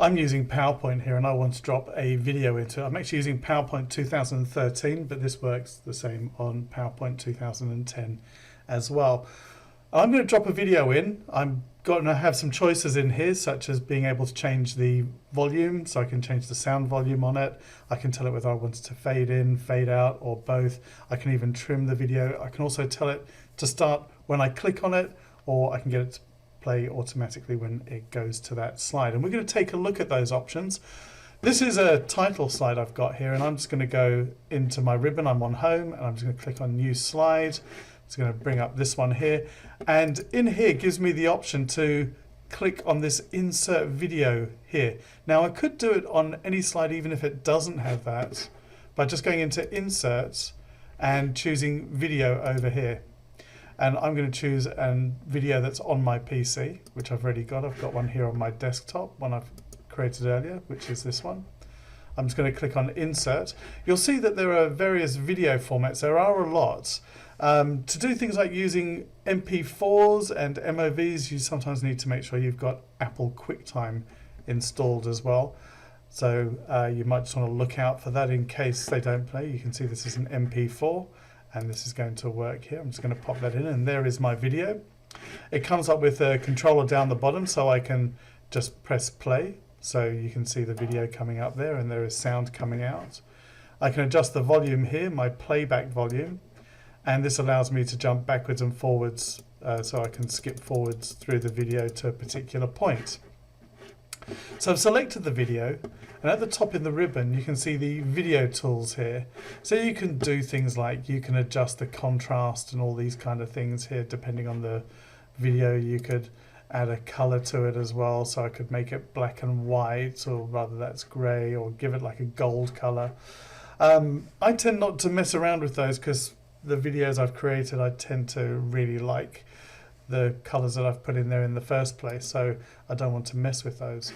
I'm using PowerPoint here and I want to drop a video into it. I'm actually using PowerPoint 2013, but this works the same on PowerPoint 2010 as well. I'm going to drop a video in. I'm going to have some choices in here, such as being able to change the volume, so I can change the sound volume on it. I can tell it whether I want it to fade in, fade out, or both. I can even trim the video. I can also tell it to start when I click on it, or I can get it to play automatically when it goes to that slide. And we're going to take a look at those options. This is a title slide I've got here, and I'm just going to go into my ribbon. I'm on home, and I'm just going to click on new slide. It's going to bring up this one here, and in here gives me the option to click on this insert video here. Now I could do it on any slide even if it doesn't have that by just going into inserts and choosing video over here. And I'm going to choose a video that's on my PC, which I've already got. I've got one here on my desktop, one I've created earlier, which is this one. I'm just going to click on insert. You'll see that there are various video formats. There are a lot. To do things like using MP4s and MOVs, you sometimes need to make sure you've got Apple QuickTime installed as well. So you might just want to look out for that in case they don't play. You can see this is an MP4 and this is going to work here. I'm just going to pop that in, and there is my video. It comes up with a controller down the bottom, so I can just press play. So you can see the video coming up there, and there is sound coming out. I can adjust the volume here, my playback volume, and this allows me to jump backwards and forwards, so I can skip forwards through the video to a particular point. So I've selected the video, and at the top in the ribbon you can see the video tools here. So you can do things like you can adjust the contrast and all these kind of things here depending on the video. You could add a color to it as well, so I could make it black and white, or rather that's gray, or give it like a gold color. I tend not to mess around with those because the videos I've created, I tend to really like the colors that I've put in there in the first place, so I don't want to mess with those.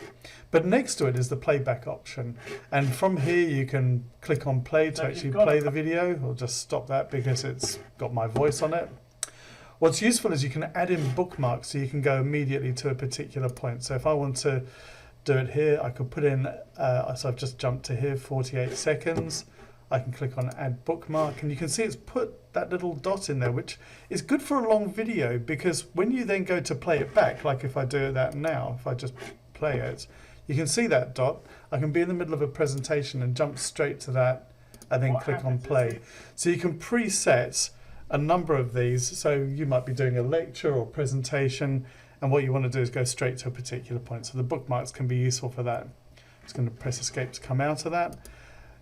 But next to it is the playback option, and from here you can click on play to actually play the video, or just stop that because it's got my voice on it. What's useful is you can add in bookmarks, so you can go immediately to a particular point. So if I want to do it here, I could put in, so I've just jumped to here, 48 seconds. I can click on add bookmark, and you can see it's put that little dot in there, which is good for a long video, because when you then go to play it back, like if I do that now, if I just play it, you can see that dot. I can be in the middle of a presentation and jump straight to that and then click on play. So you can preset a number of these. So you might be doing a lecture or presentation, and what you want to do is go straight to a particular point. So the bookmarks can be useful for that. I'm just going to press escape to come out of that.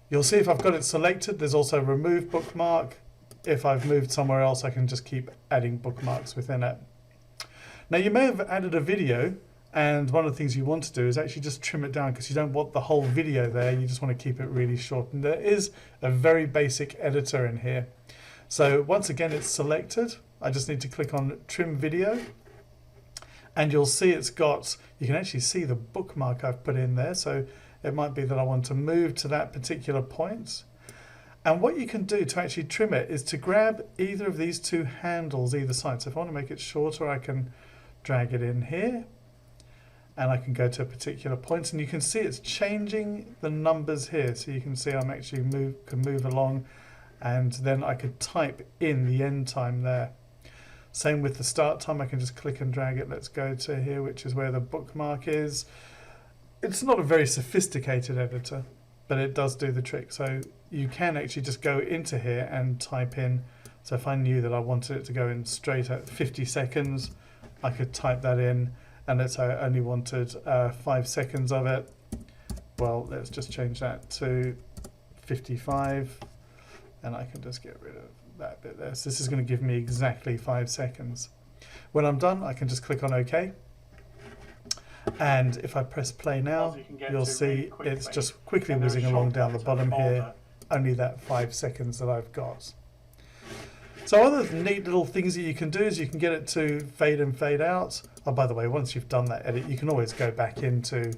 You'll see if I've got it selected, there's also remove bookmark. If I've moved somewhere else, I can just keep adding bookmarks within it. Now you may have added a video, and one of the things you want to do is actually just trim it down, because you don't want the whole video there, you just want to keep it really short. And there is a very basic editor in here. So once again, it's selected. I just need to click on trim video, and you'll see it's got, you can actually see the bookmark I've put in there. So it might be that I want to move to that particular point. And what you can do to actually trim it is to grab either of these two handles either side. So if I want to make it shorter, I can drag it in here, and I can go to a particular point, and you can see it's changing the numbers here. So you can see I'm actually can move along, and then I could type in the end time there. Same with the start time, I can just click and drag it. Let's go to here, which is where the bookmark is. It's not a very sophisticated editor, but it does do the trick. So you can actually just go into here and type in. So if I knew that I wanted it to go in straight at 50 seconds, I could type that in. And let's say I only wanted 5 seconds of it. Well, let's just change that to 55. And I can just get rid of that bit there. So this is going to give me exactly 5 seconds. When I'm done, I can just click on OK. And if I press play now, you'll see it's just quickly whizzing along down the bottom here, only that 5 seconds that I've got. So other neat little things that you can do is you can get it to fade and fade out. Oh, by the way, once you've done that edit, you can always go back into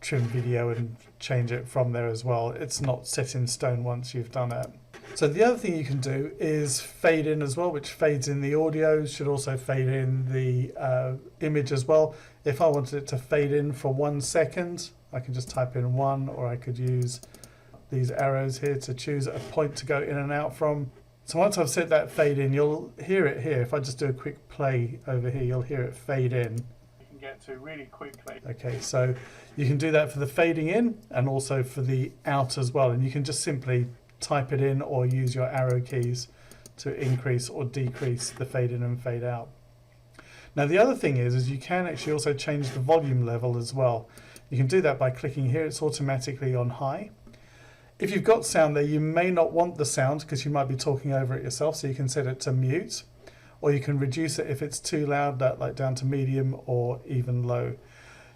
trim video and change it from there as well. It's not set in stone once you've done it. So the other thing you can do is fade in as well, which fades in the audio, should also fade in the image as well. If I wanted it to fade in for 1 second, I can just type in 1, or I could use these arrows here to choose a point to go in and out from. So once I've set that fade in, you'll hear it here. If I just do a quick play over here, you'll hear it fade in. You can get to really quickly. Okay, so you can do that for the fading in and also for the out as well. And you can just simply type it in or use your arrow keys to increase or decrease the fade in and fade out. Now the other thing is you can actually also change the volume level as well. You can do that by clicking here. It's automatically on high. If you've got sound there, you may not want the sound because you might be talking over it yourself, so you can set it to mute, or you can reduce it if it's too loud, that like down to medium or even low.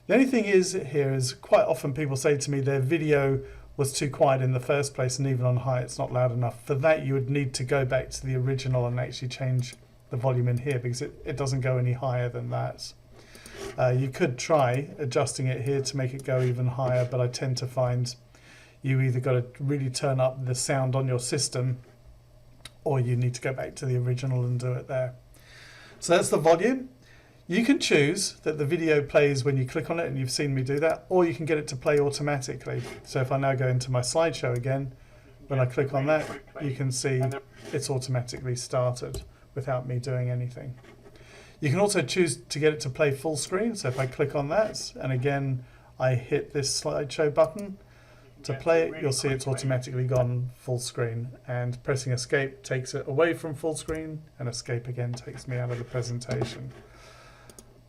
The only thing is here is quite often people say to me their video was too quiet in the first place, and even on high it's not loud enough. For that you would need to go back to the original and actually change the volume in here, because it doesn't go any higher than that. You could try adjusting it here to make it go even higher, but I tend to find you either got to really turn up the sound on your system, or you need to go back to the original and do it there. So that's the volume. You can choose that the video plays when you click on it, and you've seen me do that, or you can get it to play automatically. So if I now go into my slideshow again, when I click on that, you can see it's automatically started without me doing anything. You can also choose to get it to play full screen. So if I click on that, and again, I hit this slideshow button to play it, you'll see it's automatically gone full screen, and pressing escape takes it away from full screen, and escape again takes me out of the presentation.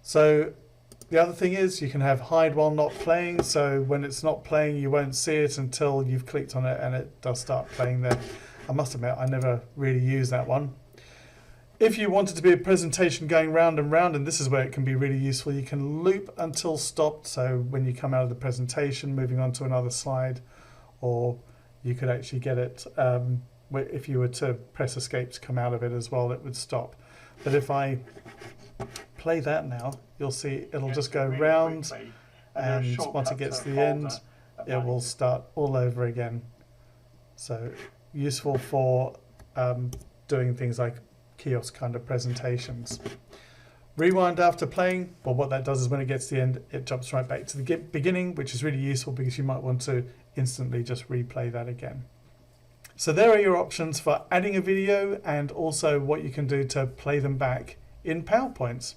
So the other thing is you can have hide while not playing, so when it's not playing you won't see it until you've clicked on it and it does start playing there. I must admit I never really use that one. If you want it to be a presentation going round and round, and this is where it can be really useful, you can loop until stopped, so when you come out of the presentation moving on to another slide, or you could actually get it, if you were to press escape to come out of it as well, it would stop. But if I play that now, you'll see it'll just go round, and once it gets to the end it will start all over again. So useful for doing things like kiosk kind of presentations. Rewind after playing, well, what that does is when it gets to the end it jumps right back to the beginning, which is really useful because you might want to instantly just replay that again. So there are your options for adding a video, and also what you can do to play them back in PowerPoints.